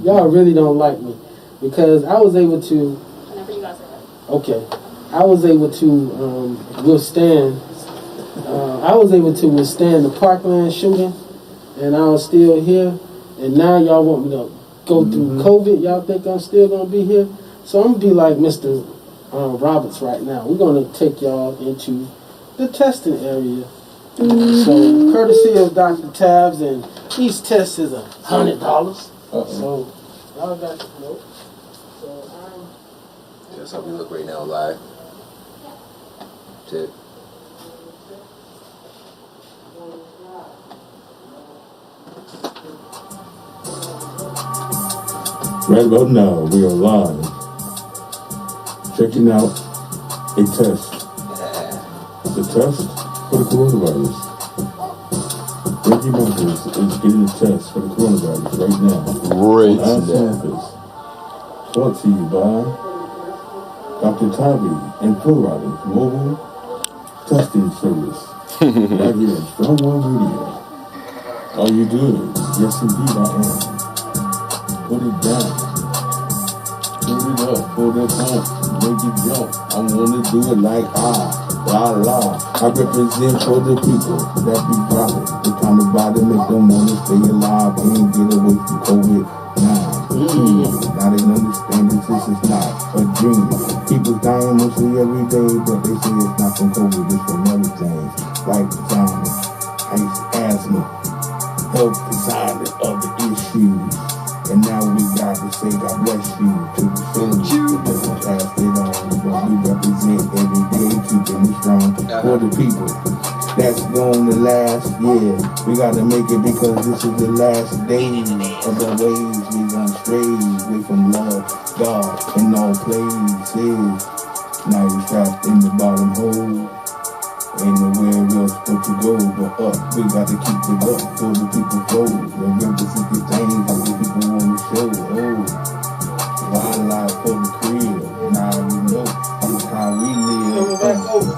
y'all really don't like me because I was able to. Whenever you guys are ready. Okay, I was able to withstand. I was able to withstand the Parkland shooting, and I was still here. And now y'all want me to go through COVID. Y'all think I'm still gonna be here? So I'm gonna be like Mr. Roberts right now. We're gonna take y'all into the testing area. So courtesy of Dr. Tabs, and each test is $100. So y'all got to know. So That's how we look right now live. Tip. Right about now, we are live. Checking out a test. It's a test for the coronavirus. Ricky Bumpers is getting a test for the coronavirus right now. Right on our campus. Brought to you by Dr. Tavi and Phil Riders Mobile Testing Service. Right here on Strong One Radio. Are you good? Yes, indeed, I am. Put it down. Put it up. Put it on. Make it jump. I wanna do it like la la. I represent for the people that be violent. The kind of body make them wanna stay alive and get away from COVID-19. Now they understand that this is not a dream. People dying mostly every day, but they say it's not from COVID, it's from other things like vagina, asthma, health design and other issues. And now we got to say God bless you to the soul. Because we passed it on. But we represent every day, keeping it strong for the people. That's going to last, yeah. We got to make it because this is the last day of the ways we gonna stray away from love, God, in all places. Now we trapped in the bottom hole. Ain't nowhere else but to go but up. We got to keep it up for the people flow. Remember the things that the people want to show. Oh, wildlife for the crib. Now we know this is how we live. back over.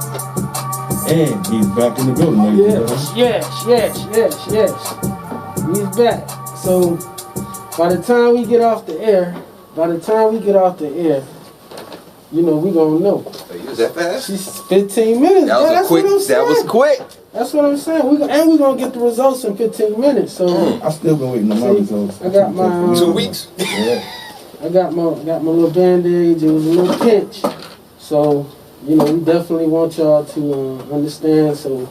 And he's back in the building, ladies and gentlemen. Yes. He's back. So by the time we get off the air, you know, we gonna know. Was that fast? She's 15 minutes. That was quick. That was quick. That's what I'm saying. We're gonna get the results in 15 minutes. So I still been waiting on my results. I got my 2 weeks. Yeah. I got my little bandage. It was a little pinch. So you know, we definitely want y'all to understand. So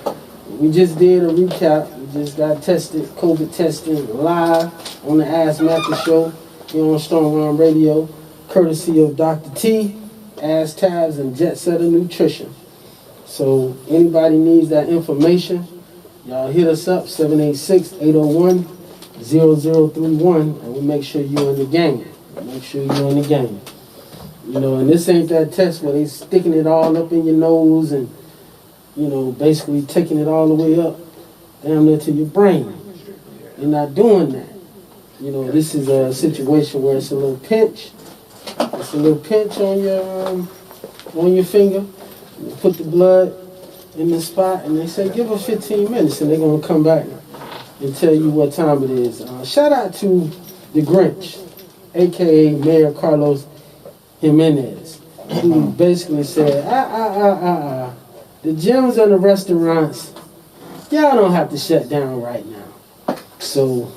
we just did a recap. We just got tested, COVID testing live on the Ask Matthew show here on Strong Arm Radio, courtesy of Dr. T, Ass Tabs, and Jet Setter Nutrition. So anybody needs that information, y'all hit us up, 786-801-0031, and we'll make sure you're in the game. You know, and this ain't that test where they sticking it all up in your nose and, you know, basically taking it all the way up, damn near to your brain. They're not doing that. You know, this is a situation where it's a little pinch. It's a little pinch on your finger. You put the blood in the spot, and they say give it 15 minutes, and they're gonna come back and tell you what time it is. Shout out to the Grinch, aka Mayor Carlos Jimenez, who basically said, the gyms and the restaurants, y'all don't have to shut down right now. So,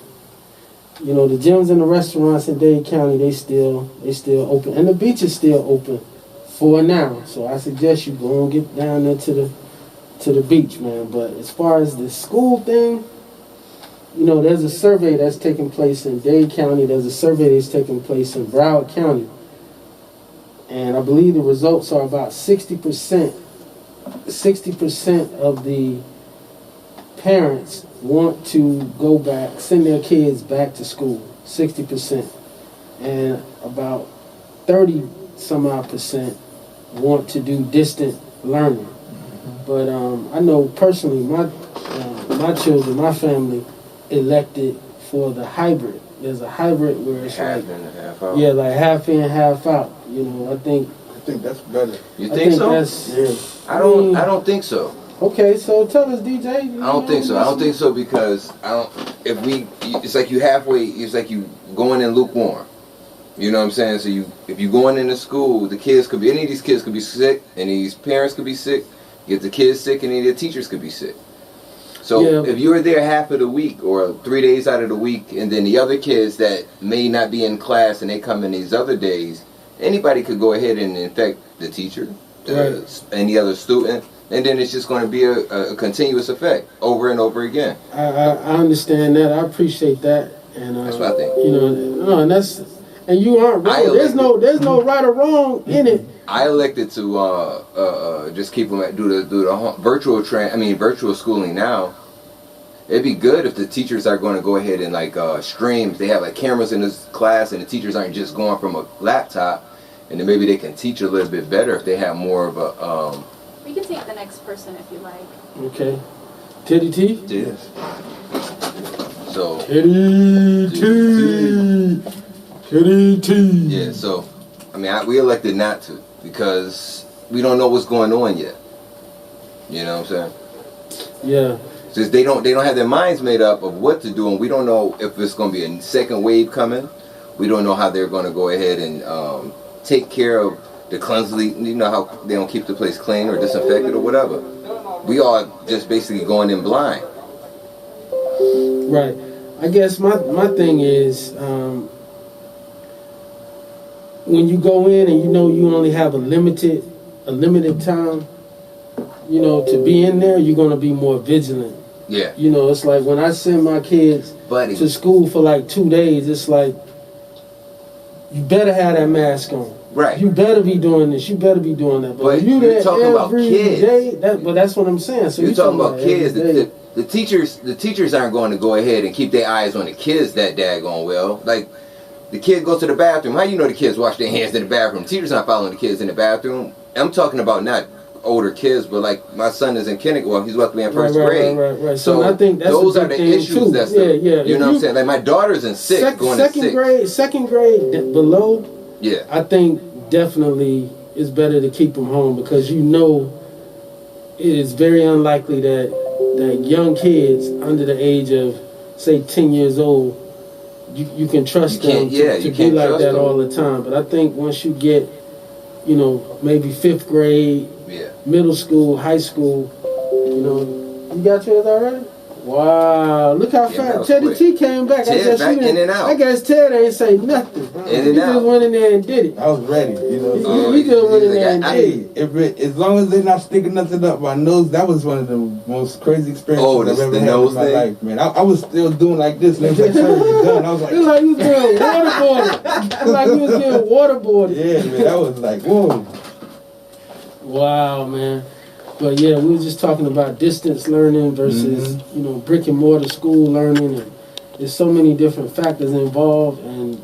you know, the gyms and the restaurants in Dade County, they still open, and the beach is still open for now. So I suggest you go and get down there to the beach, man. But as far as the school thing, you know, there's a survey that's taking place in Dade County. There's a survey that's taking place in Broward County. And I believe the results are about 60% of the parents want to go back, send their kids back to school, 60%. And about 30% want to do distant learning. But I know personally, my children, my family elected for the hybrid. There's a hybrid where it's Half like, in and half out. yeah, like half in, half out. You know, I think that's better. You think so? Yeah. I don't think so. Okay, so tell us, DJ. I don't think so. I don't think so because it's like you halfway. It's like you going in lukewarm. You know what I'm saying? So if you going into school, the kids could be, any of these kids could be sick, any of these parents could be sick, get the kids sick, and any of the teachers could be sick. So if you were there half of the week or 3 days out of the week, and then the other kids that may not be in class and they come in these other days, anybody could go ahead and infect the teacher, any other student, and then it's just going to be a continuous effect over and over again. I understand that. I appreciate that, and that's what I think. You know, no, and you aren't wrong. There's no right or wrong in it. I elected to just keep them do the virtual schooling now. It'd be good if the teachers are going to go ahead and like streams. They have like cameras in this class, and the teachers aren't just going from a laptop, and then maybe they can teach a little bit better if they have more of a. We can take the next person if you like. Okay, Teddy T. Yes. So. Teddy T. Teddy T. Yeah. So, I mean, we elected not to because we don't know what's going on yet. You know what I'm saying? Yeah. Since they don't have their minds made up of what to do, and we don't know if it's going to be a second wave coming. We don't know how they're going to go ahead and take care of the cleanliness. You know how they don't keep the place clean or disinfected or whatever. We all just basically going in blind. Right. I guess my thing is when you go in and you know you only have a limited time, you know, to be in there, you're going to be more vigilant. Yeah. You know, it's like when I send my kids to school for like 2 days, it's like, you better have that mask on. Right. You better be doing this. You better be doing that. But you're talking about kids. But that's what I'm saying. So you're talking about kids. The teachers aren't going to go ahead and keep their eyes on the kids that daggone well. Like, the kid goes to the bathroom. How you know the kids wash their hands in the bathroom? Teachers not following the kids in the bathroom. I'm talking about not older kids, but like my son is in kindergarten. Well, he's about to be in first grade. Right. So I think that's those are the issues. Too. That's You know what I'm saying? Like my daughter's in sixth, going to sixth. Second grade below. Yeah. I think definitely it's better to keep them home because you know it is very unlikely that young kids under the age of say 10 years old, you can trust them to be like that all the time. But I think once you get, you know, maybe 5th grade, middle school, high school, you know, you got yours already? Wow, look how fast Teddy T came back. Ted back in and out. I guess Ted ain't say nothing. He just went in there and did it. I was ready, you know. He just went in there and did it. As long as they're not sticking nothing up my nose, that was one of the most crazy experiences I've ever had in my life, man. I was still doing like this, and it was like surgery done. I was like, it was like you was getting waterboarded. It was like you was getting waterboarded. Yeah, man, that was like, whoa. Wow, man. But yeah, we were just talking about distance learning versus, you know, brick and mortar school learning. And there's so many different factors involved. And,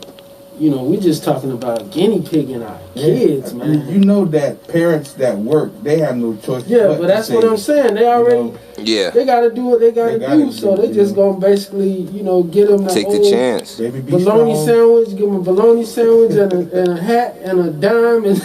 you know, we're just talking about guinea pigging our kids, man. I mean, you know that parents that work, they have no choice. Yeah, but that's what I'm saying. They already, they got to do what they got to do. So they just going to basically, you know, get them take the chance. Bologna sandwich, give them a bologna sandwich and a hat and a dime and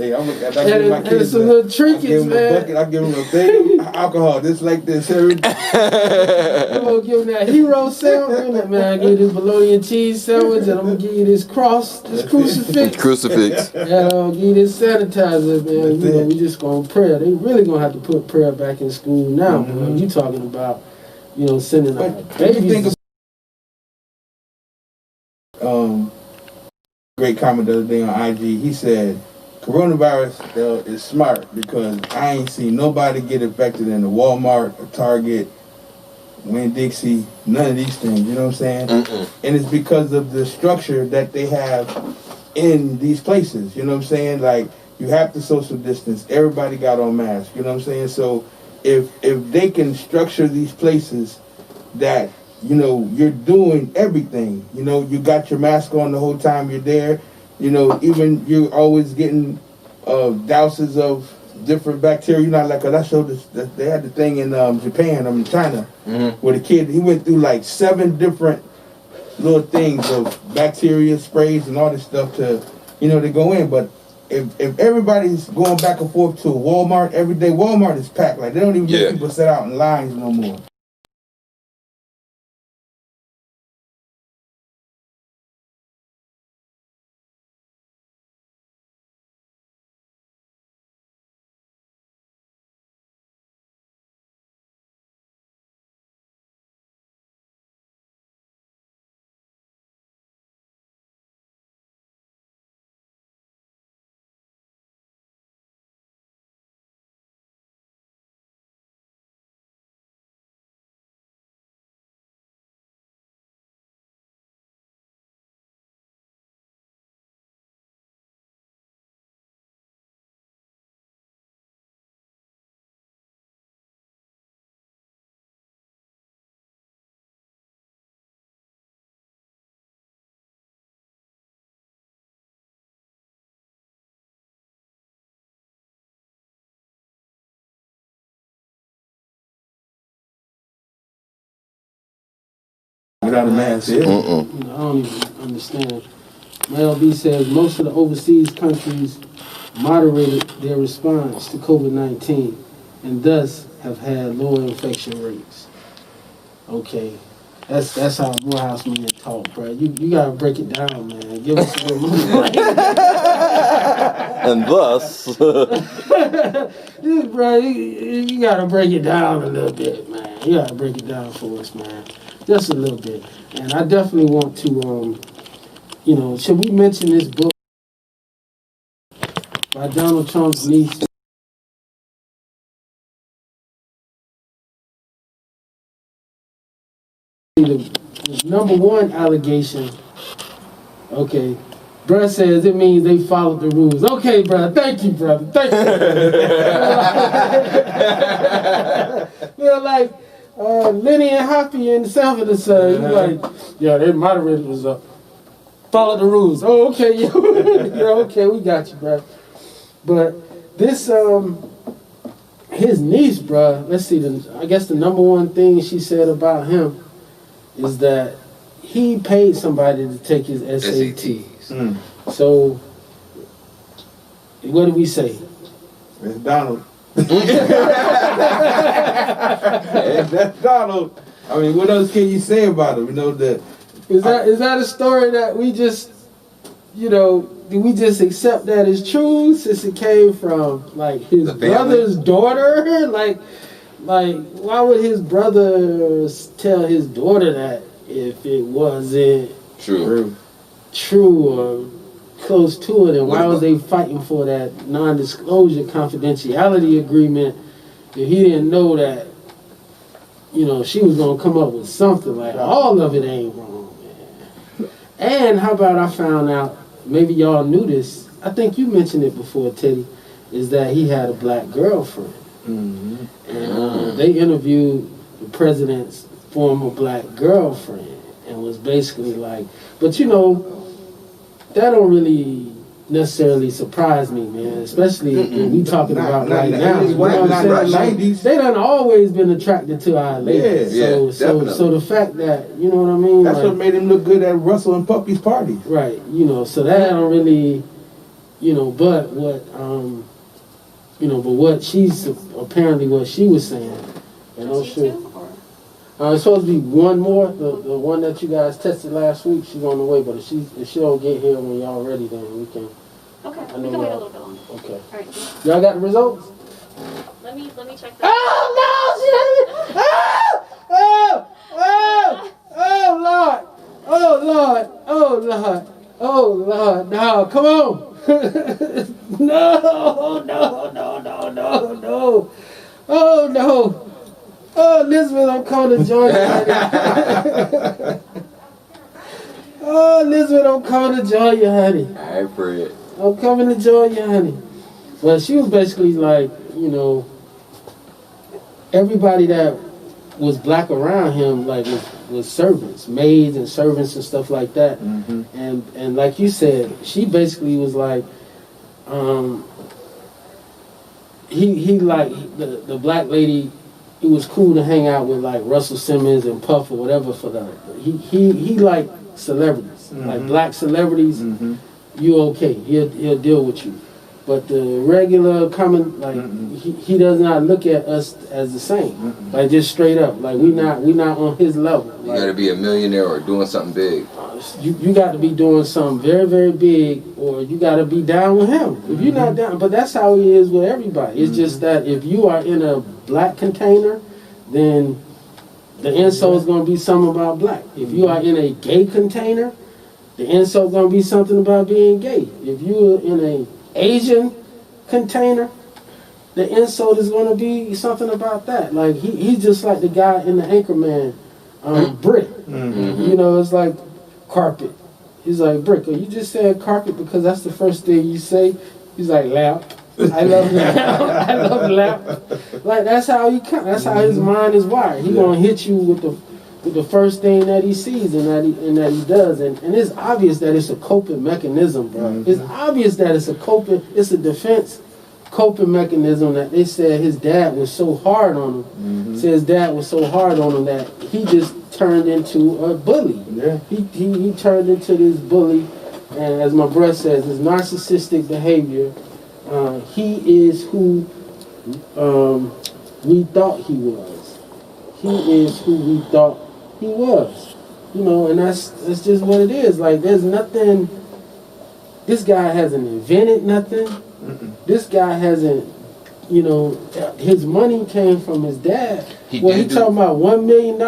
and some little trinkets, man. I give them a big alcohol, just like this every day. I'm going to give them that hero sandwich. Man, I give you this bologna and cheese sandwich and I'm going to give you this crucifix. Crucifix. And I'm going to give you this sanitizer, man. You know, we just going to prayer. They really going to have to put prayer back in school now. But you talking about, you know, sending out babies. Great comment the other day on IG. He said, coronavirus is smart because I ain't seen nobody get infected in the Walmart or Target, Winn-Dixie, none of these things, you know what I'm saying? And it's because of the structure that they have in these places, you know what I'm saying? Like, you have to social distance. Everybody got on masks, you know what I'm saying? So if they can structure these places that, you know, you're doing everything, you know, you got your mask on the whole time you're there, you know, even you're always getting douses of different bacteria, you know, like, cause I showed this, they had the thing in Japan, China, where the kid, he went through like 7 different little things of bacteria sprays and all this stuff to, you know, to go in. But if everybody's going back and forth to a Walmart every day, Walmart is packed. Like, they don't even let people sit out in lines no more. Without a mask, yeah. You know, I don't even understand. Mel B says most of the overseas countries moderated their response to COVID-19 and thus have had lower infection rates. Okay. That's how Morehouse men talk, bro. You gotta break it down, man. Give us a little more. And thus, Bro, you gotta break it down a little bit, man. You gotta break it down for us, man. Just a little bit. And I definitely want to, you know, should we mention this book by Donald Trump's niece? The number one allegation, okay, bruh says it means they followed the rules. Okay, bruh, thank you, brother. Thank you. You're like Lenny and Hoppy and Sanford and Son. You're like, yeah, their moderator was up. Follow the rules. Oh, okay, yeah, okay, we got you, bruh. But this, his niece, bruh, let's see, I guess the number one thing she said about him is that he paid somebody to take his SATs. So, what do we say? It's Donald. That's Donald. I mean, what else can you say about him? You know that. Is that a story that we just, you know, do we just accept that as true since it came from like his brother's daughter? Like, why would his brother tell his daughter that if it wasn't true or close to it? And why was they fighting for that non-disclosure confidentiality agreement if he didn't know that, you know, she was gonna come up with something like all of it ain't wrong, man. And how about I found out, maybe y'all knew this, I think you mentioned it before, Teddy, is that he had a black girlfriend. And they interviewed the president's former black girlfriend and was basically like, but you know, that don't really necessarily surprise me, man, especially when we talking about right now. You know what I'm saying? Like, they done always been attracted to our ladies. So the fact that, you know what I mean? That's like, what made him look good at Russell and Puppy's party. Right, you know, so that don't really, you know, but what, you know, but what she's apparently what she was saying, and I'm sure. It's supposed to be one more, the one that you guys tested last week. She's on the way, but if she don't get here when y'all ready, then we can. Okay, we can wait a little bit longer. Okay. All right. Y'all got the results? Let me check that. Oh no! Oh Lord! Oh Lord! Oh Lord! Oh Lord! No! Come on! No! Oh no! Oh, Elizabeth, I'm coming to join you, honey. Oh, Elizabeth, I'm coming to join you, honey. All right, Fred. I'm coming to join you, honey. Well, she was basically like, you know, everybody that was black around him, like, was servants, maids and servants and stuff like that. And like you said, she basically was like, he like, the black lady, it was cool to hang out with like Russell Simmons and Puff or whatever for the he liked celebrities, like black celebrities. You okay? He'll deal with you. But the regular common, like he does not look at us as the same, like just straight up, like we not on his level. You gotta be a millionaire or doing something big. You got to be doing something very, very big, or you got to be down with him. If you're not down, but that's how he is with everybody. It's just that if you are in a black container, then the insult is going to be something about black. If you are in a gay container, the insult is going to be something about being gay. If you're in a Asian container, the insult is going to be something about that. Like he's just like the guy in the Anchorman, Brick. You know, it's like carpet. He's like, Brick, are you just saying carpet because that's the first thing you say? He's like, lamp. I love lamp. I love lamp. Like that's how that's how his mind is wired. He gonna hit you with the first thing that he sees and that he does. And it's obvious that it's a coping mechanism, bro. It's obvious that it's a defense coping mechanism that they said his dad was so hard on him. Said his dad was so hard on him that he just turned into a bully. Yeah. He turned into this bully, and as my brother says, his narcissistic behavior. He is who we thought he was. He is who we thought he was. You know, and that's just what it is. Like, there's nothing. This guy hasn't invented nothing. This guy hasn't. You know, his money came from his dad. He talking about $1 million.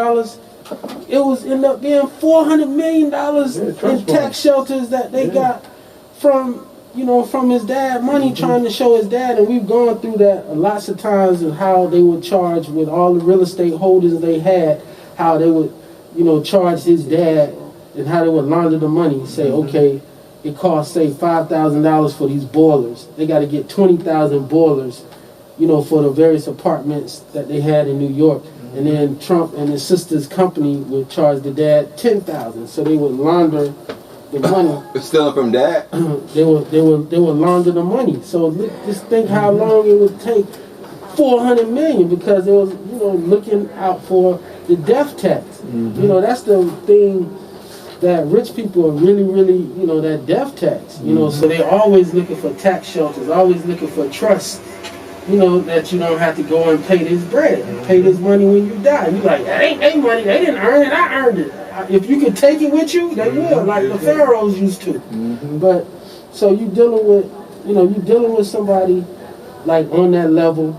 It was ended up being $400 million in tax shelters that they got from, you know, from his dad. Money trying to show his dad, and we've gone through that lots of times of how they would charge with all the real estate holdings they had, how they would, you know, charge his dad, and how they would launder the money. Say, okay, it costs say $5,000 for these boilers. They got to get 20,000 boilers, you know, for the various apartments that they had in New York. And then Trump and his sister's company would charge the dad $10,000. So they would launder the money. Stealing from dad? They would launder the money. So just think how long it would take. $400 million, because they was, you know, looking out for the death tax. You know, that's the thing that rich people are really, you know, that death tax. You know, so they're always looking for tax shelters, always looking for trust. You know, that you don't have to go and pay this bread and pay this money when you die. You like, that ain't their money, they didn't earn it, I earned it. If you could take it with you, they will, like the pharaohs used to. But so you dealing with, you know, you dealing with somebody like on that level,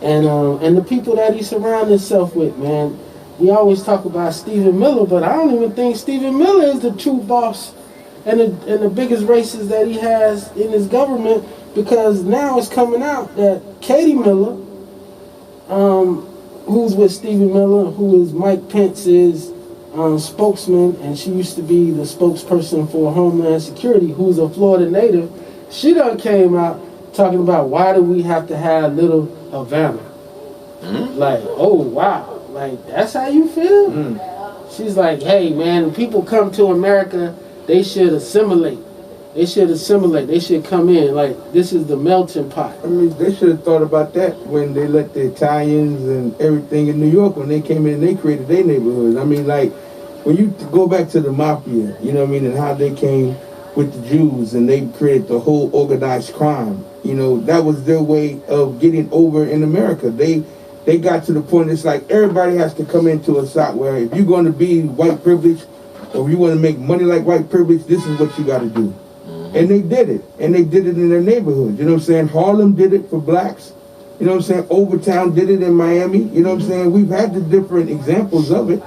and the people that he surrounded himself with, man. We always talk about Stephen Miller, but I don't even think Stephen Miller is the true boss and the biggest racist that he has in his government. Because now it's coming out that Katie Miller, who's with Stephen Miller, who is Mike Pence's spokesman, and she used to be the spokesperson for Homeland Security, who's a Florida native, she done came out talking about why do we have to have Little Havana. Like, oh wow, like that's how you feel? She's like, hey man, when people come to America, they should assimilate. They should come in. Like, this is the melting pot. I mean, they should have thought about that when they let the Italians and everything in New York, when they came in and they created their neighborhoods. I mean, like, when you go back to the mafia, you know what I mean, and how they came with the Jews and they created the whole organized crime. You know, that was their way of getting over in America. They got to the point, it's like everybody has to come into a side where if you're going to be white privilege or if you want to make money like white privilege, this is what you got to do. And they did it. And they did it in their neighborhood. You know what I'm saying? Harlem did it for blacks. You know what I'm saying? Overtown did it in Miami. You know what I'm saying? We've had the different examples of it.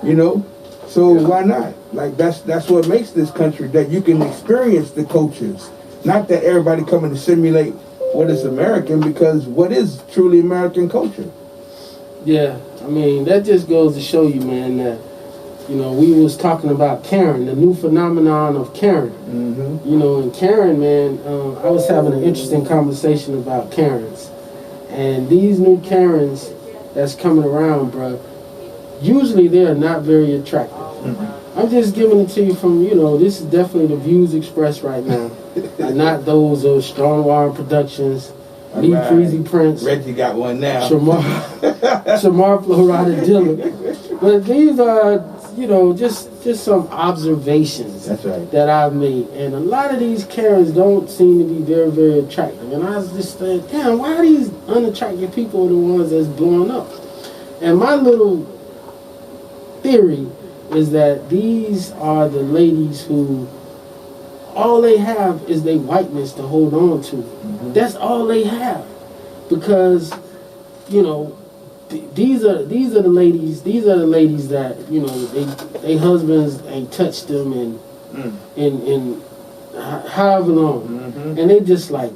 You know? So why not? Like, that's what makes this country, that you can experience the cultures. Not that everybody coming to simulate what is American, because what is truly American culture? Yeah. I mean, that just goes to show you, man, that you know, we was talking about Karen, the new phenomenon of Karen. You know, and Karen, man, I was having an interesting conversation about Karens. And these new Karens that's coming around, bro, usually they're not very attractive. I'm just giving it to you from, you know, this is definitely the views expressed right now. Not those of Strong Warren Productions, Lee Freezy Prince. Reggie got one now. Shamar Florida Dillon. But these are, you know, just some observations that I've made. And a lot of these Karens don't seem to be very, very attractive. And I was just saying, damn, why are these unattractive people the ones that's blowing up? And my little theory is that these are the ladies who all they have is their whiteness to hold on to. That's all they have. Because, you know, these are the ladies that, you know, they husbands ain't touched them in however long. And they just like,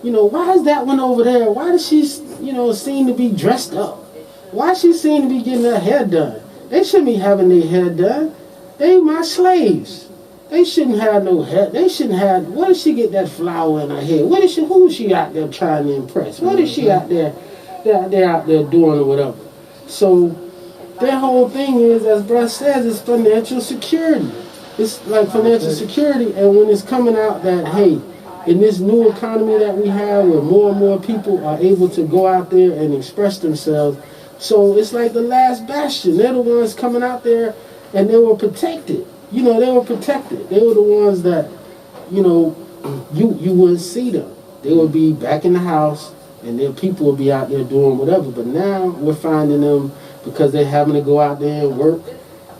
you know, why is that one over there? Why does she, you know, seem to be dressed up? Why she seem to be getting her hair done? They shouldn't be having their hair done. They my slaves. They shouldn't have no hair. They shouldn't have. What does she get that flower in her hair? Who is she out there trying to impress? What is she out there? They're out there doing or whatever. So their whole thing is, as Bruce says, is financial security. It's like financial security, and when it's coming out that, hey, in this new economy that we have, where more and more people are able to go out there and express themselves, So it's like the last bastion. They're the ones coming out there, and they were protected. You know, they were protected. They were the ones that, you know, you wouldn't see them. They would be back in the house, and their people would be out there doing whatever. But now we're finding them because they're having to go out there and work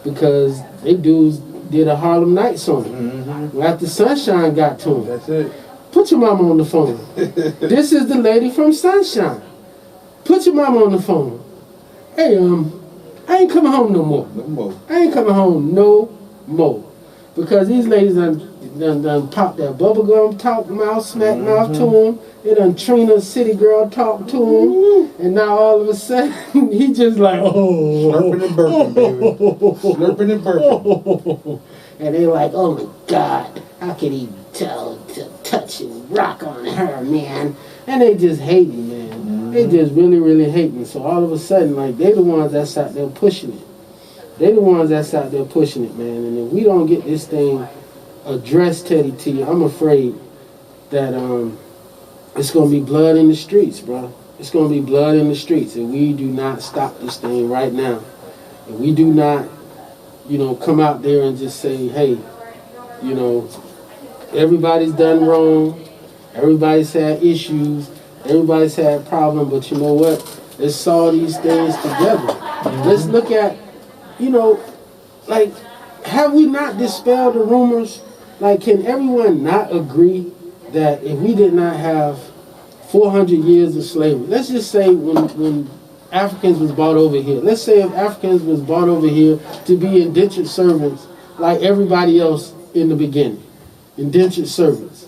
because they dudes did a Harlem Nights on them. After Sunshine got to them. That's it. Put your mama on the phone. This is the lady from Sunshine. Put your mama on the phone. Hey, I ain't coming home no more. No more. I ain't coming home no more. Because these ladies done popped that bubblegum talk mouth, smack mouth to him. They done Trina City Girl talk to him. And now all of a sudden, he just like, oh. Slurping and burping, baby. Slurping and burping. And they like, oh my God, how can he tell to touch and rock on her, man? And they just hate me, man. They just really, really hate me. So all of a sudden, like, they the ones that's out there pushing it. They the ones that's out there pushing it, man. And if we don't get this thing addressed, Teddy T, I'm afraid that it's going to be blood in the streets, bro. It's going to be blood in the streets if we do not stop this thing right now. If we do not, you know, come out there and just say, hey, you know, everybody's done wrong. Everybody's had issues. Everybody's had problems. But you know what? Let's solve these things together. Let's look at, you know, like, have we not dispelled the rumors? Like, can everyone not agree that if we did not have 400 years of slavery, let's just say when Africans was brought over here, let's say if Africans was brought over here to be indentured servants like everybody else in the beginning, indentured servants,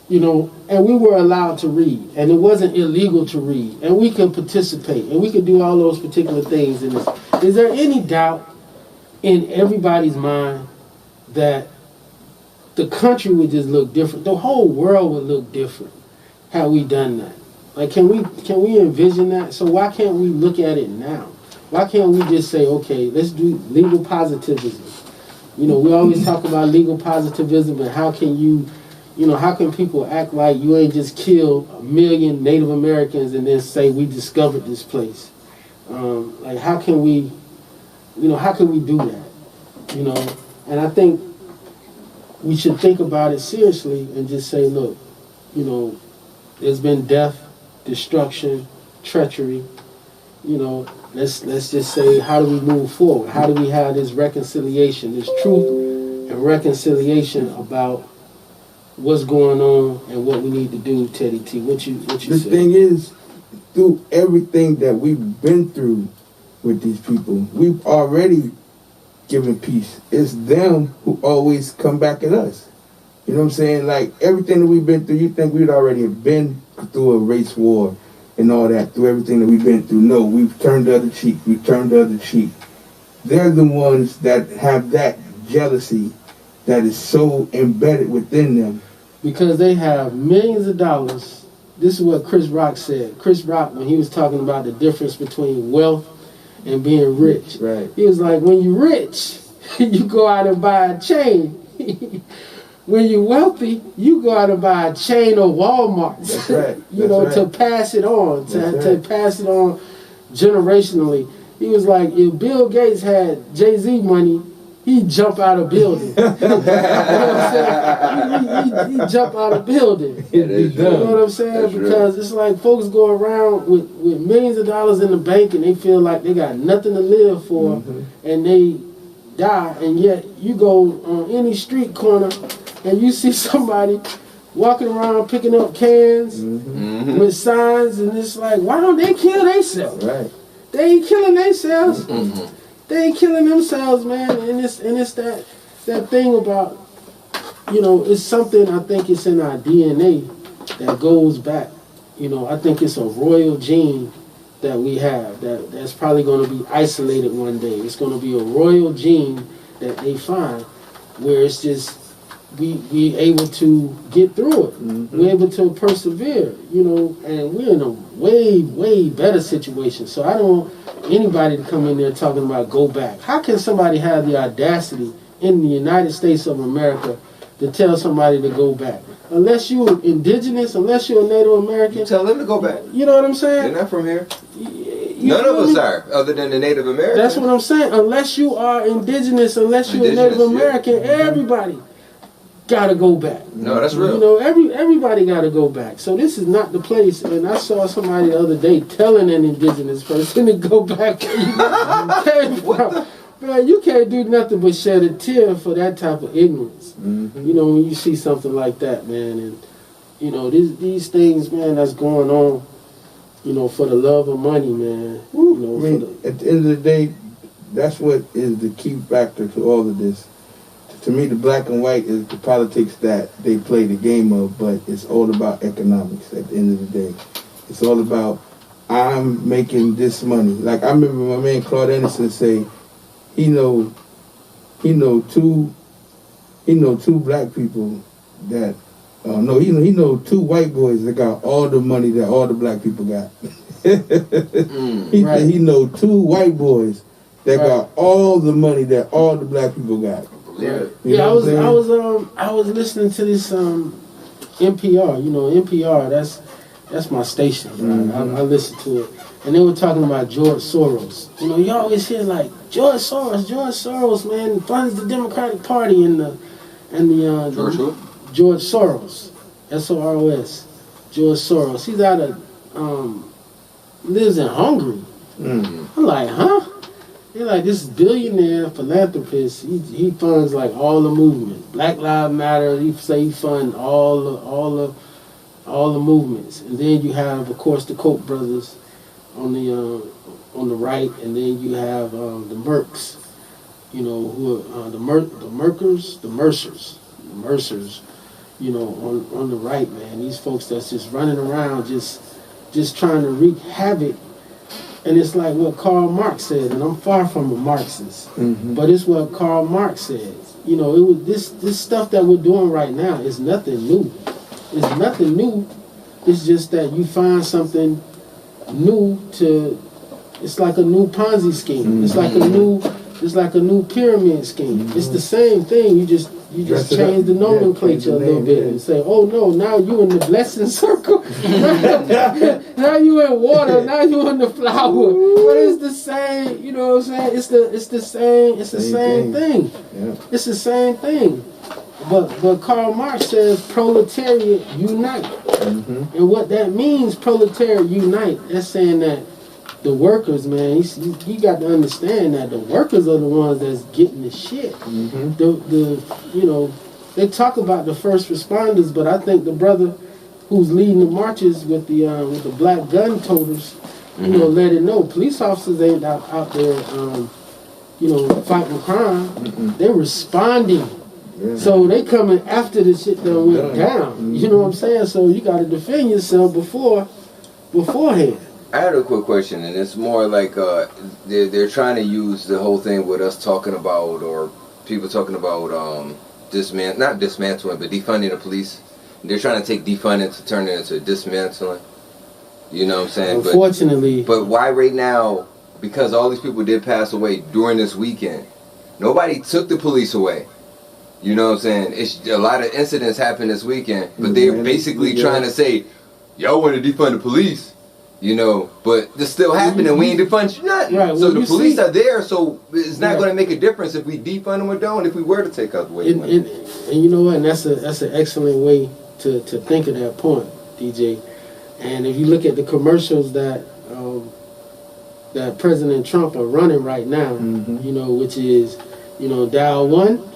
you know, and we were allowed to read, and it wasn't illegal to read, and we could participate, and we could do all those particular things in this. Is there any doubt in everybody's mind that the country would just look different? The whole world would look different had we done that. Like, can we envision that? So why can't we look at it now? Why can't we just say, okay, let's do legal positivism? You know, we always talk about legal positivism and how can how can people act like you ain't just killed 1 million Native Americans and then say we discovered this place? Like, how can we do that? You know, and I think we should think about it seriously and just say, look, you know, there's been death, destruction, treachery. You know, let's just say, how do we move forward? How do we have this reconciliation, this truth and reconciliation about what's going on and what we need to do, Teddy T? What you The say? thing is, through everything that we've been through with these people, we've already given peace. It's them who always come back at us. You know what I'm saying? Like, everything that we've been through, you think we'd already have been through a race war and all that, through everything that we've been through. No, we've turned the other cheek. We've turned the other cheek. They're the ones that have that jealousy that is so embedded within them. Because they have millions of dollars. This is what Chris Rock said. Chris Rock, when he was talking about the difference between wealth and being rich. Right. He was like, when you're rich, you go out and buy a chain. When you're wealthy, you go out and buy a chain of Walmarts. That's right. To pass it on, to pass it on generationally. He was like, if Bill Gates had Jay-Z money, he'd jump out of building. You know what I'm saying? He'd jump out of building. You know what I'm saying? That's because it's like folks go around with millions of dollars in the bank and they feel like they got nothing to live for, and they die. And yet you go on any street corner and you see somebody walking around picking up cans with signs, and it's like, why don't they kill themselves? Right. They ain't killing themselves. They ain't killing themselves, man. And it's that thing about, you know, it's something, I think it's in our DNA that goes back. You know, I think it's a royal gene that we have that's probably going to be isolated one day. It's going to be a royal gene that they find where it's just we able to get through it. We're able to persevere, you know, and we're in a way, way better situation. So I don't want anybody to come in there talking about go back. How can somebody have the audacity in the United States of America to tell somebody to go back? Unless you're indigenous, unless you're a Native American. Tell them to go back. You know what I'm saying? They're not from here. None of us are, other than the Native Americans. That's what I'm saying. Unless you are indigenous, unless you're a Native American, everybody gotta go back. No, that's real. You know, everybody gotta go back. So this is not the place. And I saw somebody the other day telling an indigenous person to go back. Man, you can't do nothing but shed a tear for that type of ignorance. You know, when you see something like that, man. And you know, these things, man, that's going on. You know, for the love of money, man. You know, I mean, at the end of the day, that's what is the key factor to all of this. To me, the black and white is the politics that they play the game of, but it's all about economics at the end of the day. It's all about, I'm making this money. Like, I remember my man Claude Anderson say, he know two black people that, he know two white boys that got all the money that all the black people got. He know two white boys that got all the money that all the black people got. Yeah, I was listening to this NPR. You know, NPR. That's my station. Right? I listen to it, and they were talking about George Soros. You know, you always hear like George Soros, man, funds the Democratic Party and the George Soros, S-O-R-O-S, George Soros. He's out of lives in Hungary. I'm like, huh? They're like this billionaire philanthropist. He funds like all the movement. Black Lives Matter. He say he fund all the movements. And then you have, of course, the Koch brothers on the right, and then you have the Mercs. You know, who are the Mercers. You know, on the right, man. These folks that's just running around, just trying to wreak havoc. And it's like what Karl Marx said, and I'm far from a Marxist, but it's what Karl Marx says. You know, it was this stuff that we're doing right now is nothing new. It's nothing new. It's just that you find something new to. It's like a new Ponzi scheme. It's like a new pyramid scheme. It's the same thing. You just change the nomenclature a little bit and say, oh no, now you in the blessing circle. Now you in water. Now you in the flower. But it's the same. You know what I'm saying? It's the same. It's the same thing. Yeah. It's the same thing. But Karl Marx says proletariat unite, and what that means, proletariat unite. That's saying that the workers, man, you got to understand that the workers are the ones that's getting the shit. You know, they talk about the first responders, but I think the brother who's leading the marches with the black gun toters, you know, let it know police officers ain't out there, you know, fighting crime. They're responding. Yeah. So they coming after the shit that went down. You know what I'm saying? So you got to defend yourself beforehand. I had a quick question, and it's more like they're trying to use the whole thing with us talking about, or people talking about not dismantling, but defunding the police. They're trying to take defunding to turn it into dismantling. You know what I'm saying? Unfortunately. But why right now? Because all these people did pass away during this weekend. Nobody took the police away. You know what I'm saying? It's a lot of incidents happened this weekend, but they're basically trying to say, y'all want to defund the police. You know, but it's still happening. We ain't defund nothing. Right, so the police are there, so it's not going to make a difference if we defund them or don't, if we were to take out the way. And you know what? And that's an excellent way to think of that point, DJ. And if you look at the commercials that President Trump are running right now, you know, which is, you know, dial 1.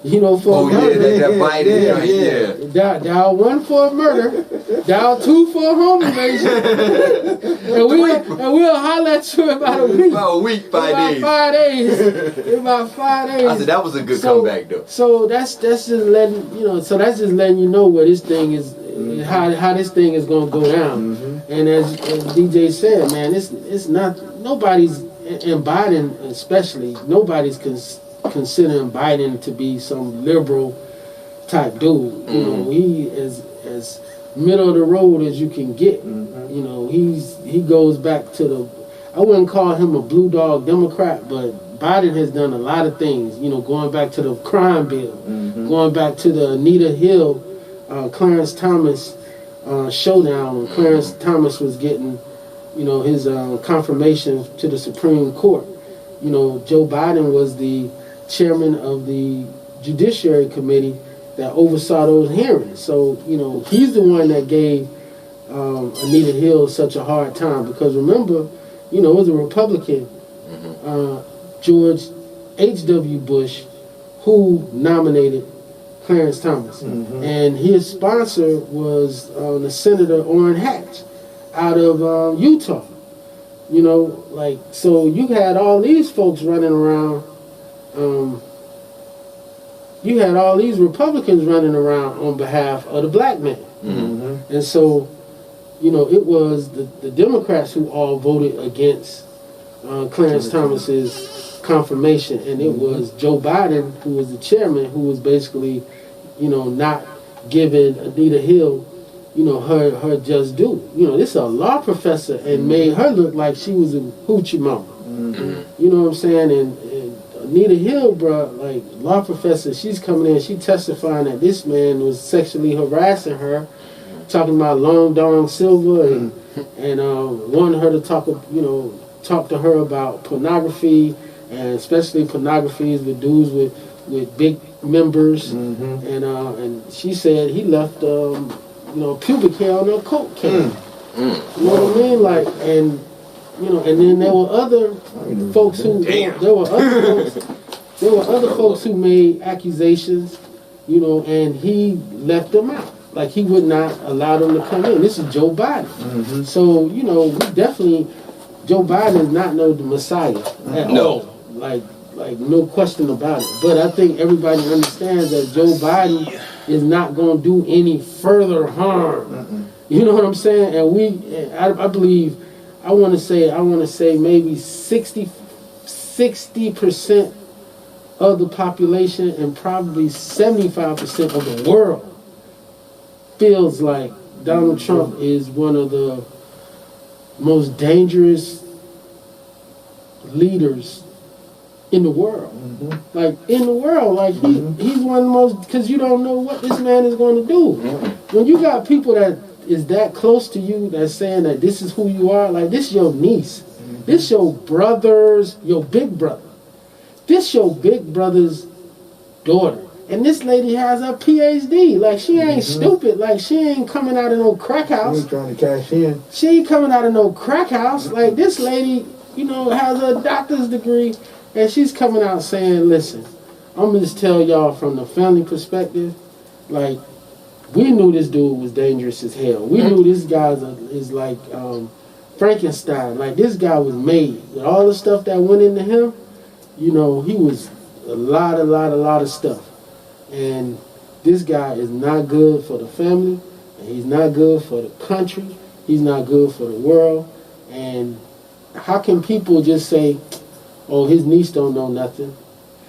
You know, for a murder. That Biden, Dial 1 for a murder, dial 2 for a home invasion, and we'll holler at you in about a week. About a week, 5 days. About 5 days. I said that was a good comeback, though. So that's just letting you know where this thing is, how this thing is gonna go down. And as DJ said, man, it's not nobody's, and Biden especially, nobody's considering Biden to be some liberal type dude. You know, he is as middle of the road as you can get. You know, he goes back to I wouldn't call him a blue dog Democrat, but Biden has done a lot of things. You know, going back to the crime bill, going back to the Anita Hill, Clarence Thomas showdown when Clarence Thomas was getting his confirmation to the Supreme Court. Joe Biden was the chairman of the Judiciary Committee that oversaw those hearings. So, he's the one that gave Anita Hill such a hard time, because remember, it was a Republican, George H.W. Bush, who nominated Clarence Thomas. And his sponsor was the Senator Orrin Hatch out of Utah. So you had all these folks running around. You had all these Republicans running around on behalf of the black man. And so, it was the Democrats who all voted against Clarence Thomas's confirmation, and it was Joe Biden, who was the chairman, who was basically, not giving Anita Hill, her just due. This is a law professor, and made her look like she was a hoochie mama. You know what I'm saying? And Anita Hill, bro, law professor, she's coming in, she testifying that this man was sexually harassing her, talking about Long Dong Silver, and wanting her to talk to her about pornography, and especially pornographies with dudes with big members, and she said he left pubic hair on her coat can. You know what I mean? And then there were other folks who there were other folks who made accusations, and he left them out. He would not allow them to come in. This is Joe Biden. So, we definitely, Joe Biden is not the Messiah at all. No question about it. But I think everybody understands that Joe Biden is not going to do any further harm. You know what I'm saying? And I believe, I want to say maybe 60% of the population and probably 75% of the world feels like Donald Trump is one of the most dangerous leaders in the world. He's one of the most, because you don't know what this man is going to do. When you got people that is that close to you that's saying that this is who you are, this your niece, this your brother's, your big brother, this your big brother's daughter, and this lady has a PhD. She ain't stupid. She ain't coming out of no crack house. She ain't trying to cash in. She ain't coming out of no crack house. This lady, has a doctor's degree, and she's coming out saying, listen, I'm gonna just tell y'all from the family perspective, we knew this dude was dangerous as hell. We knew this guy is like Frankenstein. This guy was made. With all the stuff that went into him, he was a lot of stuff. And this guy is not good for the family, and he's not good for the country, he's not good for the world. And how can people just say, oh, his niece don't know nothing,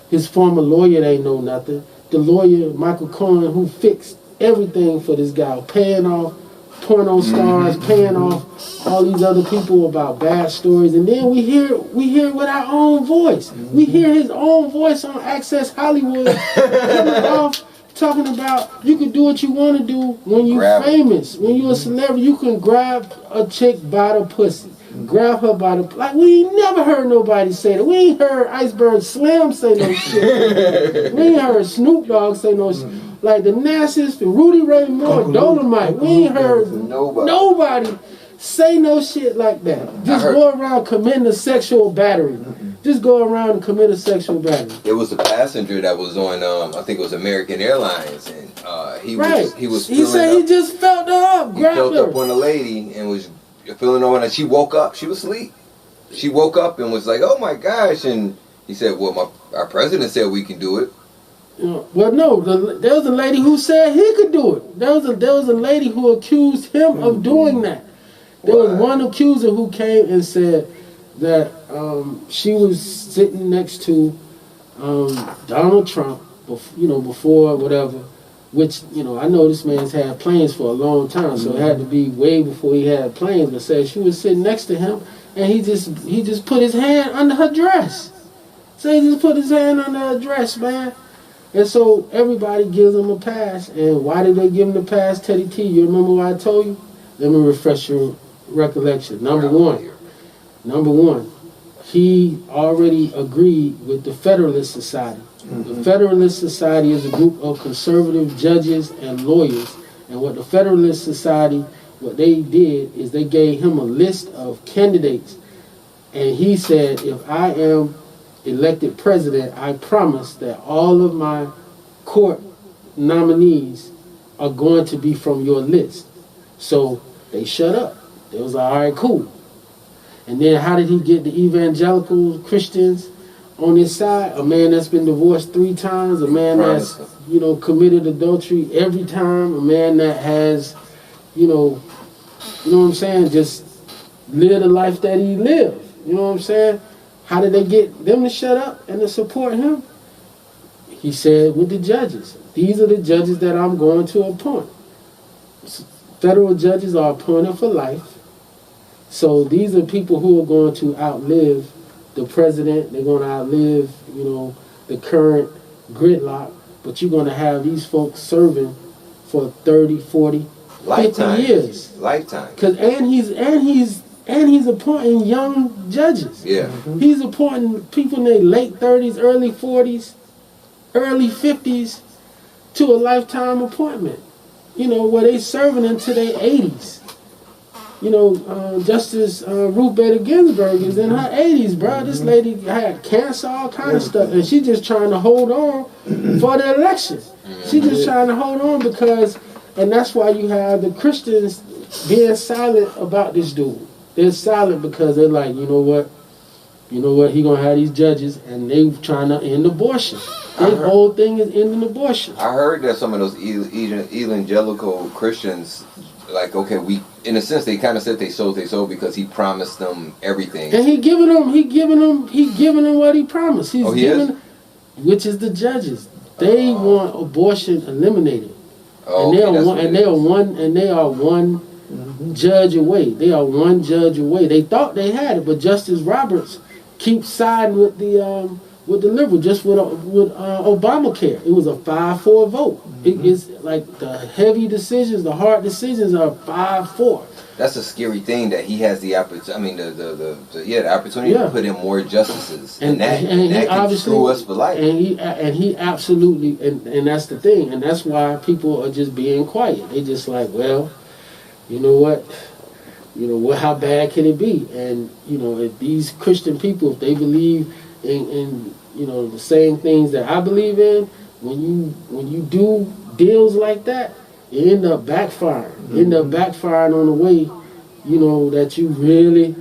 his former lawyer ain't know nothing, the lawyer, Michael Cohen, who fixed everything for this guy, paying off porno stars, paying off all these other people about bad stories, and then we hear it with our own voice. We hear his own voice on Access Hollywood coming off talking about you can do what you want to do when you're famous, when you're a celebrity. You can grab a chick by the pussy, grab her by the we ain't never heard nobody say that. We ain't heard Iceberg Slim say no shit. We ain't heard Snoop Dogg say no shit. The nastiest, Rudy Ray Moore, Dolomite. We ain't heard nobody say no shit like that. Just go around committing a sexual battery. Just go around and commit a sexual battery. There was a passenger that was on, I think it was American Airlines, and he said he just felt her up, grabbed her. He felt up on a lady and was feeling her, and she woke up. She was asleep. She woke up and was like, "Oh my gosh!" And he said, "Well, our president said we can do it." Well, no, there was a lady who said he could do it. There was a lady who accused him of doing that. There was one accuser who came and said that she was sitting next to Donald Trump, before whatever, which, I know this man's had planes for a long time, so it had to be way before he had planes, but said she was sitting next to him, and he just put his hand under her dress. So he just put his hand under her dress, man. And so everybody gives him a pass. And why did they give him the pass, Teddy T? You remember what I told you? Let me refresh your recollection. Number one, he already agreed with the Federalist Society. The Federalist Society is a group of conservative judges and lawyers. And what the Federalist Society, what they did is they gave him a list of candidates. And he said, if I am elected president, I promise that all of my court nominees are going to be from your list. So they shut up. They was like, all right, cool. And then how did he get the evangelical Christians on his side? A man that's been divorced 3 times, a man that's, committed adultery every time, a man that has, you know what I'm saying, just lived the life that he lived. You know what I'm saying? How did they get them to shut up and to support him? He said with the judges. These are the judges that I'm going to appoint. Federal judges are appointed for life. So these are people who are going to outlive the president. They're going to outlive, the current gridlock. But you're going to have these folks serving for 30, 40, 50 years. Lifetime. And he's appointing young judges. Yeah. He's appointing people in their late 30s, early 40s, early 50s to a lifetime appointment. Where they serving into their 80s. Justice Ruth Bader Ginsburg is in her 80s, bro. This lady had cancer, all kind of stuff, and she just trying to hold on for the election. She just trying to hold on because, and that's why you have the Christians being silent about this dude. They're silent because they're like, you know what, he gonna have these judges, and they trying to end abortion. Their whole thing is ending abortion. I heard that some of those evangelical Christians, like, okay, in a sense, they kind of said they sold because he promised them everything. And he giving them what he promised. He's giving, which is the judges. They want abortion eliminated. Oh, and they are one judge away. They are one judge away. They thought they had it, but Justice Roberts keeps siding with the liberal, just with Obamacare. It was a 5-4 vote. It's like the heavy decisions, the hard decisions are 5-4. That's a scary thing that he has the opportunity. I mean, the opportunity to put in more justices, and that can screw us for life. And he absolutely, and that's the thing, and that's why people are just being quiet. They just like, well, you know what, how bad can it be? And if these Christian people, if they believe in the same things that I believe in, when you do deals like that, it end up backfiring. End up backfiring on the way, that you really,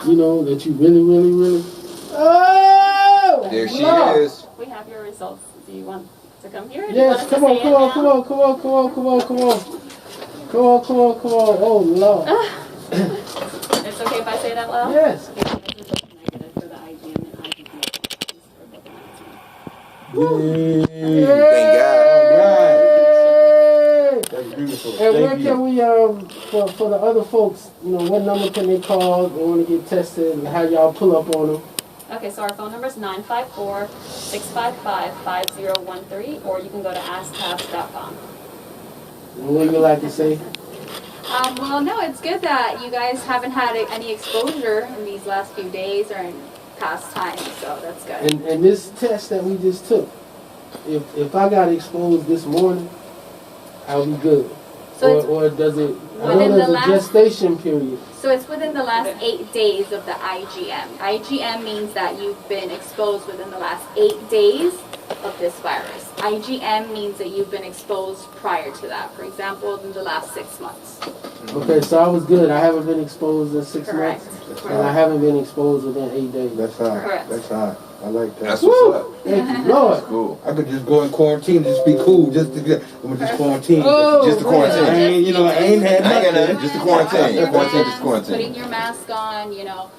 really. Oh! There she is. We have your results. Do you want to come here? Yes, come on. Oh, Lord. It's okay if I say that loud? Yes. Thank God. That's beautiful. And where can we, for the other folks, what number can they call? They want to get tested, and how y'all pull up on them? Okay, so our phone number is 954-655-5013, or you can go to asktabs.com. What do you like to say? Well, no, it's good that you guys haven't had any exposure in these last few days or in past times, so that's good. And this test that we just took, if I got exposed this morning, I'll be good. So or does it? I within know there's the a last- gestation period. So it's within the last 8 days of the IgM. IgM means that you've been exposed within the last 8 days of this virus. IgM means that you've been exposed prior to that. For example, in the last 6 months. Okay, so I was good. I haven't been exposed in 6 Correct. months, and I haven't been exposed within 8 days. That's high. Correct. That's high. I like that. That's what's up. Thank you, Lord. Cool. I could just go in quarantine, just be cool, just quarantine. Oh, Just the quarantine. I ain't had I ain't got nothing. nothing. Just the quarantine. Your Quarantine, mask, just quarantine. Putting your mask on,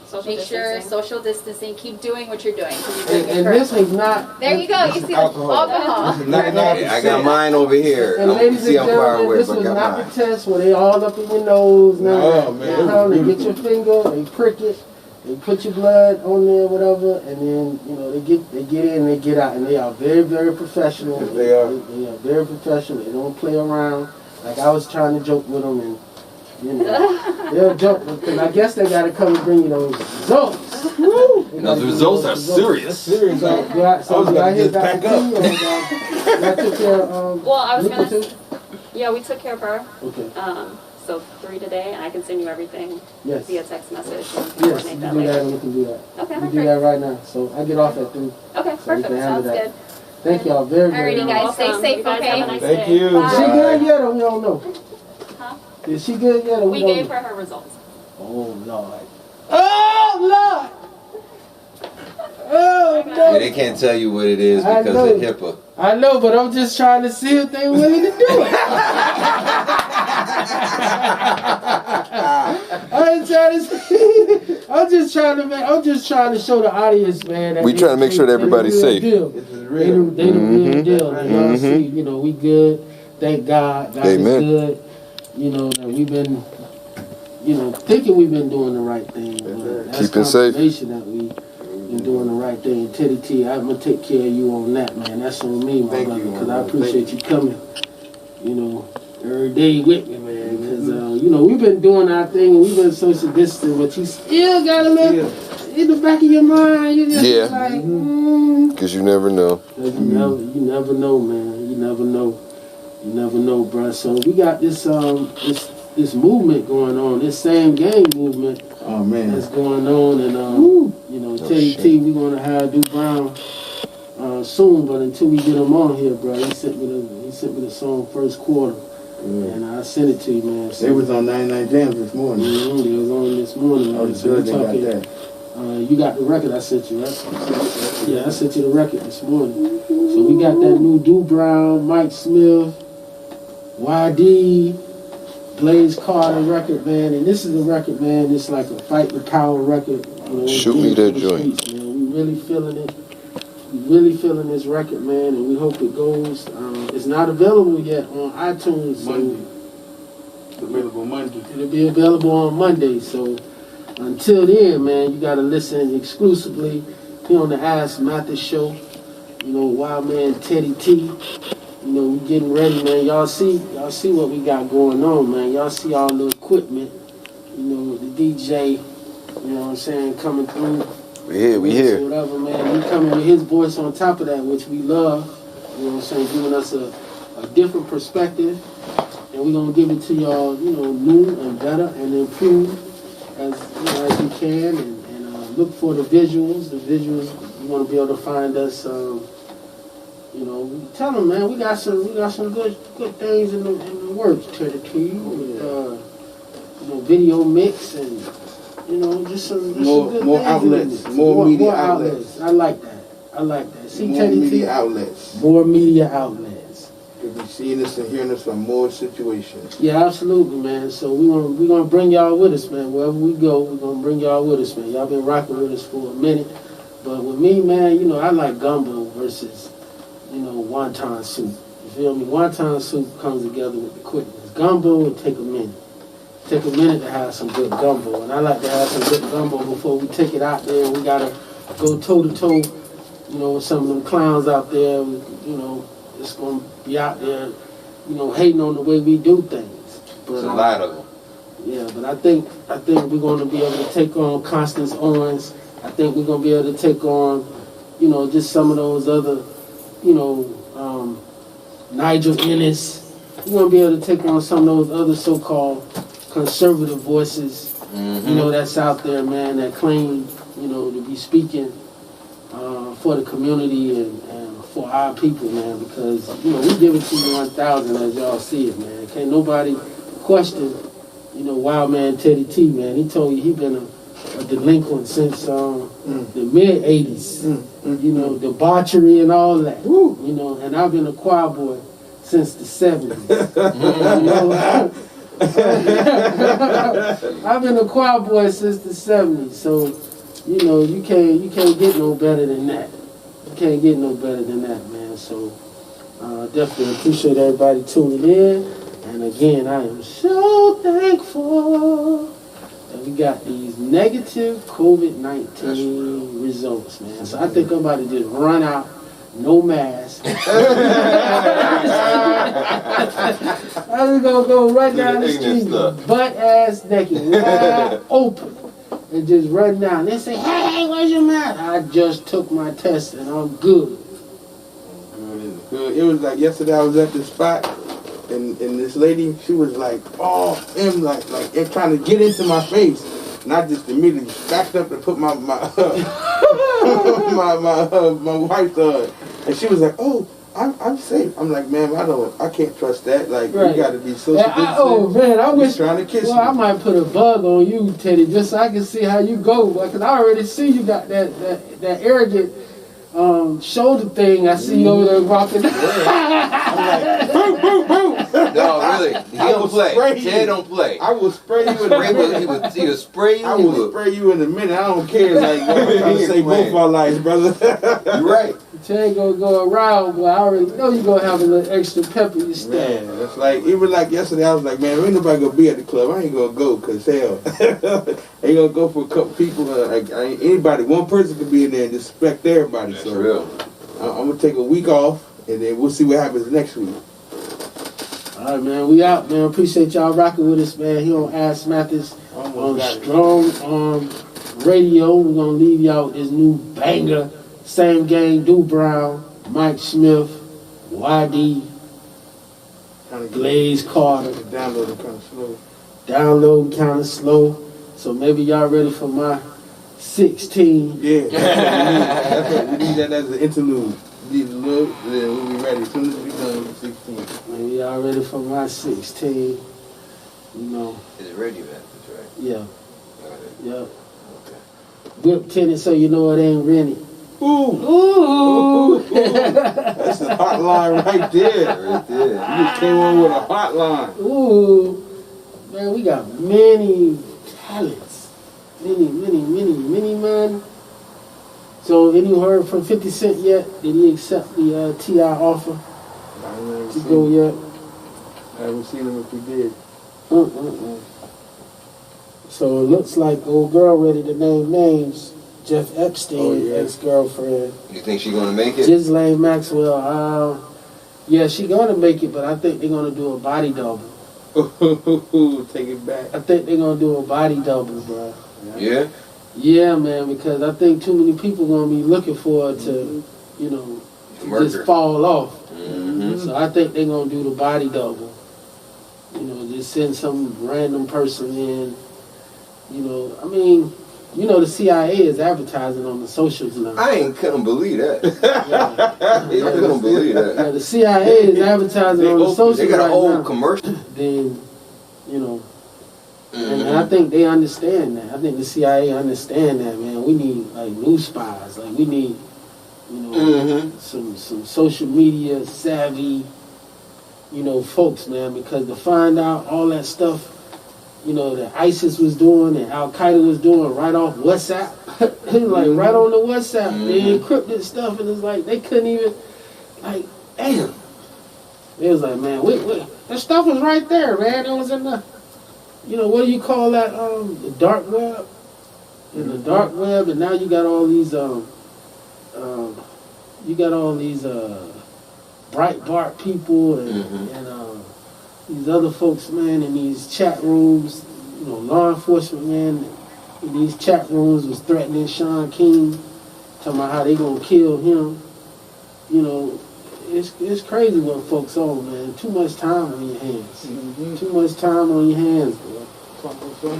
Social make sure distancing. social distancing. Keep doing what you're doing. 'Cause you're doing it And this correctly. is not. There you go. You see Alcohol. alcohol. 99%. I got mine over here. And ladies and I'm far gentlemen, away, this but was I got not mine. the test where they all up in your nose. Now No, man, they it come, was they get your finger, they prick it, they put your blood on there, whatever, and then they get in, they get out, and they are very, very professional. Yes, they are. They are very professional. They don't play around. Like I was trying to joke with them, and They'll jump because I guess they gotta come and bring you those results. Woo! Now the results are serious. Serious. So did I hit Dr. T or I took care of Well, I was Nicole gonna. too? Yeah, we took care of her. Okay. So 3 today, and I can send you everything Yes. via text message. And Yes, coordinate you that do that later. and we can do that. Okay, We do perfect. that right now. So I get off at 3. Okay, So we perfect. can handle Sounds that. good. Thank y'all very, very Alrighty, much. guys. Stay Welcome. safe, You guys okay? have a nice Thank day. you. Bye. Is she good yet or we don't know? Huh? Is she good yet or we We don't gave know? her her results. Oh, Lord. Oh, Lord. Oh, Yeah, no. they can't tell you what it is I because know. of HIPAA. I know, but I'm just trying to see if they're willing to do it. I ain't trying to see. I'm just trying to show the audience, man. That We trying to make sure that everybody's safe. This is They real. the real deal. And y'all see, you know, we good. Thank God. God Amen. is good. You know, that we've been, you know, thinking we've been doing the right thing. But that's Keeping safe. confirmation that we been doing the right thing. Teddy T, I'm gonna take care of you on that, man. That's on me, my Thank brother, you, because man. I appreciate you coming, you know, every day with me, man. Because you know, we've been doing our thing and we've been social distancing, but you still got a little in the back of your mind. You just Yeah. like, Because you never know. you never know, man. You never know. You never know, bruh. So we got this this movement going on, this same game movement Oh man. that's going on, and you know, Teddy T, we're gonna have Du Brown soon, but until we get him on here, bro, he sent me the song First Quarter, and I sent it to you, man. So, They was on 99 Jams this morning. It was on this morning, Oh, man. it's So good we they got talking. that. You got the record I sent you, right? Yeah, I sent you the record this morning. So we got that new Du Brown, Mike Smith, YD, Blaze Carter record, man. And this is a record, man. It's like a fight the power record. You know, Shoot me that for the joint. streets, man. We really feeling it. We really feeling this record, man, and we hope it goes. It's not available yet on iTunes, so Monday. It's available Monday. it'll be available on Monday. So until then, man, you gotta listen exclusively here on the Ask Mathis show. You know, Wild Man Teddy T. You know, we getting ready, man. Y'all see what we got going on, man. Y'all see all the equipment. You know, the DJ. You know what I'm saying, coming through. We here. Whatever, man. He coming with his voice on top of that, which we love. You know what I'm saying, giving us a different perspective. And we're gonna give it to y'all, you know, new and better and improved as you can, and look for the visuals. The visuals, you want to be able to find us. You know, tell them, man, we got some good things in the works. Teddy T, with, you know, video mix and you know, just some good More things outlets, in it. more media outlets. I like that. See, More Teddy T, media outlets. more media outlets. You'll be seeing us and hearing us from more situations. Yeah, absolutely, man. So we gonna bring y'all with us, man. Wherever we go, we're gonna bring y'all with us, man. Y'all been rocking with us for a minute, but with me, man, you know, I like gumbo versus, you know, wonton soup. You feel me? Wonton soup comes together with the quickness. Gumbo will take a minute. Take a minute to have some good gumbo, and I like to have some good gumbo before we take it out there. We gotta go toe to toe, you know, with some of them clowns out there. You know, it's gonna be out there, you know, hating on the way we do things. But, There's a lot of them. yeah, but I think we're gonna be able to take on Constance Owens. I think we're gonna be able to take on, you know, just some of those other, you know, Nigel Ennis. We're gonna be able to take on some of those other so-called conservative voices, you know, that's out there, man, that claim, you know, to be speaking for the community and for our people, man, because, you know, we give it to you 1,000 as y'all see it, man. Can't nobody question, you know, Wild Man Teddy T, man. He told you he been a delinquent since the mid-'80s, you know, debauchery and all that, you know, and I've been a choir boy since the 70s. You know? I've been a choir boy since the 70s, so you know you can't get no better than that. You can't get no better than that, man. So definitely appreciate everybody tuning in, and again, I am so thankful that we got these negative COVID-19 results, man. So I think I'm about to just run out. No mask. I was gonna go right down the ignorant street, stuff. butt ass naked, wide open, and just run down. They say, "Hey, where's your mask?" I just took my test and I'm good. Good. It was like yesterday I was at the spot and this lady, she was like, oh, and like trying to get into my face. And I just immediately backed up and put my my wife's on. And she was like, oh, I'm safe. I'm like, ma'am, I can't trust that. Like, Right. you gotta be social distancing. Oh man, I wish. trying to kiss Well, me. I might put a bug on you, Teddy, just so I can see how you go. Because I already see you got that arrogant shoulder thing. I see you over there walking. No, really. He don't play. Ted don't play. I will spray you in a minute. He would spray you. I will spray you in a minute. I don't care. Like, I'm trying to save both our lives, brother. You're right. Ted gonna go around, but I already know you gonna have a little extra pep in your step. Man, it's like, even like yesterday, I was like, man, ain't nobody gonna be at the club. I ain't gonna go, cause hell, ain't gonna go for a couple people. Like, anybody, one person could be in there and disrespect everybody. That's so real. I'm gonna take a week off, and then we'll see what happens next week. All right, man, we out, man. Appreciate y'all rocking with us, man. Here on Ask Mathis on Almost got it. Strong Arm Radio. We're gonna leave y'all with this new banger. Same gang, Du Brown, Mike Smith, YD, Kinda get Blaze Carter. the download kind of slow. Downloading kind of slow, so maybe y'all ready for my 16. Yeah, that's what we need that as an interlude. We need a little, then we'll be ready as soon as we done with 16. Maybe y'all ready for my 16. You know, Is it ready, man? That's right. yeah, Got it. yeah. Okay. Whip tennis so you know it ain't rented. Ooh, Ooh! that's the hotline right there. Right there. You just came on with a hotline. Ooh! Man, we got many talents. Many, man. So, any heard from 50 Cent yet? Did he accept the T.I. offer I ain't never to seen go him. yet? I haven't seen him if he did. So, it looks like old girl ready to name names. Jeff Epstein, Oh, yeah. ex-girlfriend. You think she gonna make it? Ghislaine Maxwell, yeah, she gonna make it, but I think they're gonna do a body double. Take it back. I think they're gonna do a body double, bro. Yeah. Yeah, man, because I think too many people gonna be looking for it to, you know, to Murder. just fall off. Mm-hmm. So I think they're gonna do the body double. You know, just send some random person in. You know, I mean, you know, the CIA is advertising on the socials now. I couldn't believe that. Yeah. I couldn't believe that. Yeah, the CIA is advertising on the socials They got right an old now. commercial. Then, you know, and Mhm. I think they understand that. I think the CIA understand that, man. We need like new spies. Like we need, you know, Mhm. some social media savvy, you know, folks, man. Because to find out all that stuff, you know, that ISIS was doing and Al Qaeda was doing right off WhatsApp, like right on the WhatsApp, they encrypted stuff, and it's like they couldn't even, like, damn. It was like, man, the stuff was right there, man. It was in the, you know, what do you call that? The dark web. In the dark web, and now you got all these, Breitbart people and these other folks, man, in these chat rooms. You know, law enforcement, man, in these chat rooms was threatening Sean King, talking about how they gonna kill him. You know, it's crazy what folks on, man. Too much time on your hands. Too much time on your hands, bro. You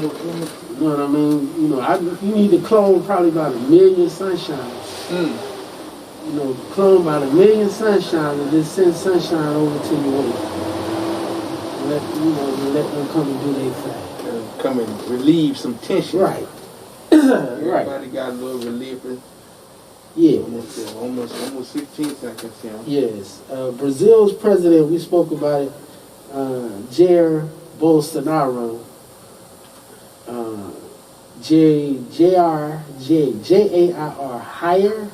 know what I mean? You know, you need to clone probably about 1 million sunshines. You know, clone about 1 million sunshines and just send sunshine over to your way. Let them come and do their thing. Come and relieve some tension. Right. Everybody got a little relief. Yeah. Almost 16 seconds, yeah. Yes. Brazil's president, we spoke about it, Jair Bolsonaro. J-A-I-R, higher.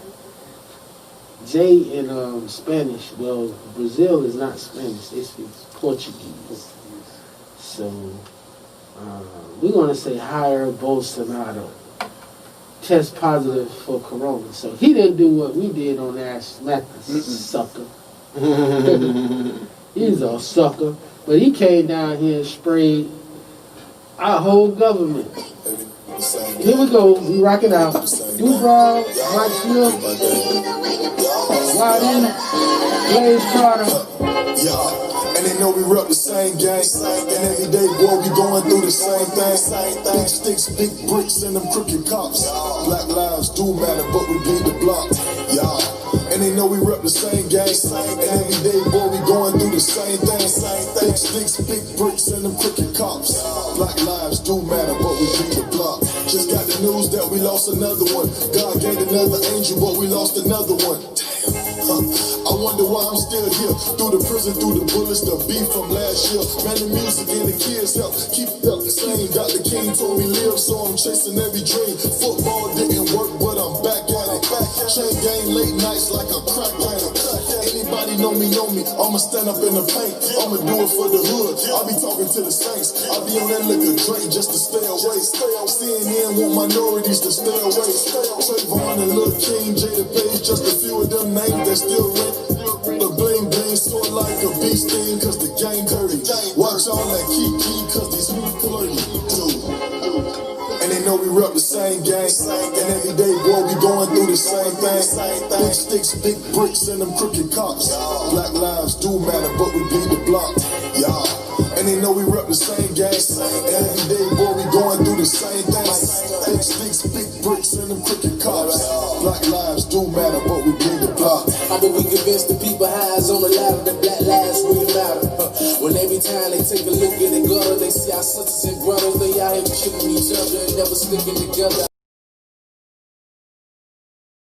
J in Spanish. Well, Brazil is not Spanish. They speak Portuguese. So we're going to say higher Bolsonaro. Test positive for corona. So he didn't do what we did on Ash Mathis, sucker. He He's a sucker. But he came down here and sprayed our whole government. Here we go. We rock it out. Duval, Mike Smith, Waddy, Blaze Carter. Yeah. And they know we rep the same gang. And every day, boy, we going through the same thing. Big sticks, big bricks, and them crooked cops. Black lives do matter, but we bleed the block. Yeah. And they know we rep the same gang. And every day, boy, we going through the same thing. Big sticks, big bricks, and them crooked cops. Black lives do matter, but we bleed the block. Just got the news that we lost another one. God gave another angel, but we lost another one. I wonder why I'm still here. Through the prison, through the bullets, the beef from last year. Man, the music and the kids help keep it up the same. Dr. King told me live, so I'm chasing every dream. Football didn't work, but I'm back at it. Chain gang late nights like a crack addict. Anybody know me, I'ma stand up in the paint. I'ma do it for the hood. I'll be talking to the saints. I'll be on that liquor drink just to stay away. CNN want minorities to stay away. Trayvon and Lil King, Jada Page, just a few of them names that still rent. The bling bling sort like a bee sting, cause the gang dirty. Watch all that kiki, cause these who flirty. And they know we rep the same gang. And every day, boy, we going through the same thing. Big sticks, big bricks, and them crooked cops. Black lives do matter, but we bleed the block. Yeah. And they know we rep the same gang. And every day, boy, we going through the same thing. Big sticks, big bricks, and them crooked cops. Black lives do matter, but we bleed the block. How about we convince the people highs on the ladder that black lives really matter? When every time they take a look at the gutter, they see our sisters and brothers, they out here killing each other and never sticking together.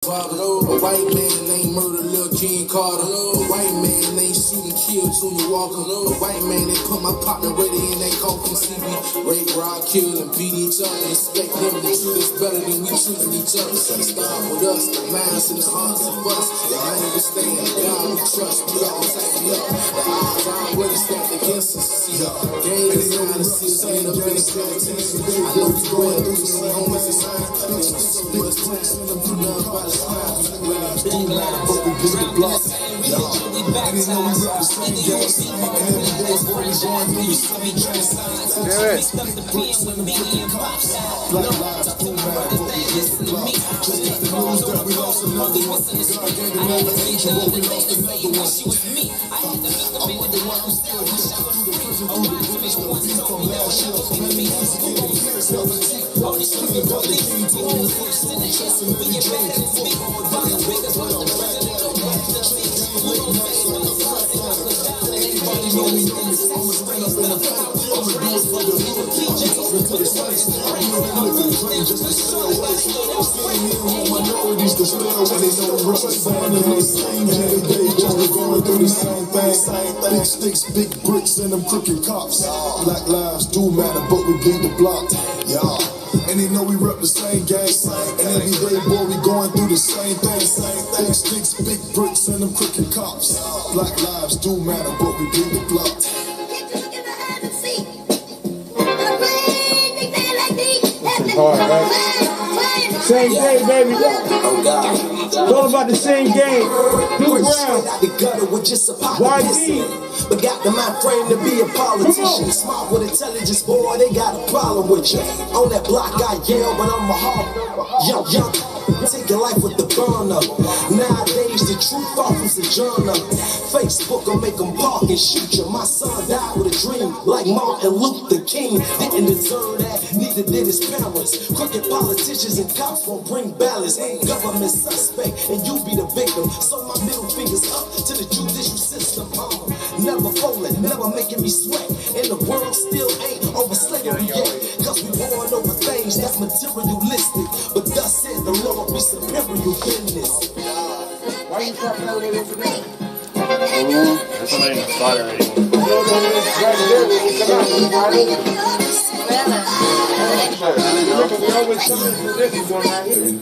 A white man ain't murder Lil King Carter. A white man ain't shooting kill Junior Walker. A white man ain't put my partner ready in that coke and see me rape, rob, kill, and beat each other. Expect them to treat us better than we treating each other. Start with us, the minds and the hearts of us. The man we stand, God we trust, we all tighten up. The odds are already stacked against us. See, game is trying to see us end up in the 17. I know we going through some moments in time. So much time, I'm love by the time. Do matter, but we bleed the block. And they know we rep the same gang. And every day, boy, we going through the same thing. Big bricks and them crooked cops. Black lives do matter, but we bleed the block. Just got the news that we lost another one. God gave another angel, but we lost another one. I wonder why I'm still here. Through the prison, through the bullets, the beef from last year. Man, the music and the kids help me keep up. Speaking about the king to all the folks, so I'm chasing every dream. Football didn't work, but I'm back at it. Late nights like a crack addict. Anybody know me, I'ma stand up in the paint. I'ma do it for the hood. I'm talking to the saints. I be on that liquor drink just to stay away. CNN want minorities to stay away. They know we're Trayvon and Lil King, Jada Page, we're going through the same thing. Big sticks, big bricks, and them crooked cops. Black lives do matter, but we bleed the block. Yeah. And they know we rep the same gang. And every day, boy, we going through the same thing. Big sticks, big bricks, and them crooked cops. Black lives do matter, but we bleed the block. Hard, right? Same day, baby. Oh God. It's all about the same game. Blue Brown. The gutter with just a pocket pissing. But got the mind frame to be a politician. Smart with intelligence, boy, they got a problem with you. On that block, I yell, but I'm a hard. Young, take your life with the burner. Nowadays, the truth offers a journal. Facebook will make them park and shoot you. My son died with a dream, like Martin Luther King. Didn't deserve that, neither did his parents. Crooked politicians and cops won't bring balance. Government suspect, and you be the victim. So my middle finger's up to the judicial system. Never folding, never making me sweat. And the world still ain't over slavery yet. Cause we warring over things that's materialistic. But thus said the Lord, we superior business. Why you talking over there with me? There's somebody in the spot already. We always come in for this one right here.